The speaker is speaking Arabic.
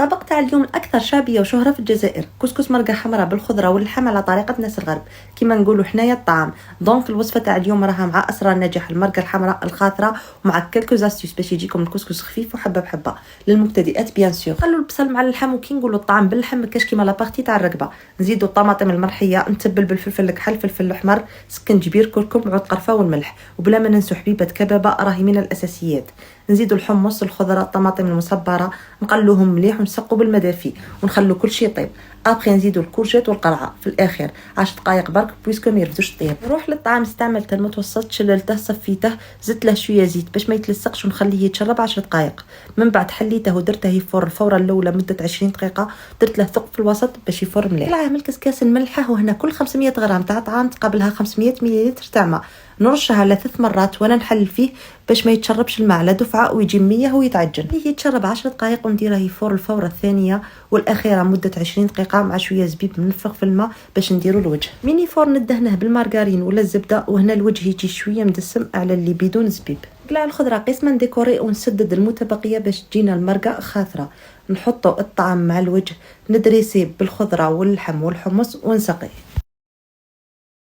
الطبق تاع اليوم الاكثر شعبيه وشهره في الجزائر، كسكس مرقه حمراء بالخضره واللحم على طريقه ناس الغرب كما نقولوا حنايا الطعام. دونك الوصفه تاع اليوم راها مع اسرار نجاح المرقه الحمراء الخاطره ومع كلكو زاستيس باش يجيكم الكسكس خفيف وحبه بحبه للمبتدئات بيان سور. خلوا البصل مع اللحم، وكي نقولوا الطعام باللحم ما كاش كيما لابارتي تاع الرقبه. نزيدوا الطماطم المرحيه، نتبل بالفلفل الكحل، فلفل الاحمر، سكنجبير، كركم، عود قرفه والملح، وبلا ما ننسوا حبيبه كبابه راهي من الاساسيات. نزيدوا الحمص، الخضره، الطماطم المصبره، نقلوهم مليح ونسقوا بالمدافي ونخلوا كل شيء يطيب. ابخي نزيدوا الكورجيت والقرعه في الاخر 10 دقائق برك بويسكو ما يرفدوش الطيب. نروح للطعام، استعملت المتوسط، شللته، صفيته، زدت له شويه زيت باش ما يتلصقش ونخليه يتشرب 10 دقائق. من بعد حليته ودرته يفور الفوره الاولى مده 20 دقيقه، درت له ثقب في الوسط باش يفور مليح. نعمل كاس نملحه، وهنا كل 500 غرام تاع طعام تقابلها 500 مليلتر تاع ماء. نرشها على 3 مرات وانا نحلل فيه باش ما يتشربش الماء على دفعه ويجي 100 ويتعجن. يتشرب 10 دقائق ونديره يفور الفوره الثانيه والاخيره مده 20 دقيقه مع شويه زبيب منفخ في الماء باش نديروا الوجه. ميني فور ندهنه بالمارغرين ولا الزبده، وهنا الوجه يجي شويه مدسم على اللي بدون زبيب. قلع الخضره قسما ديكوري ونسدد المتبقيه باش تجينا المرقه خاطره. نحطوا الطعام مع الوجه، ندريسي بالخضره واللحم والحمص ونسقيه.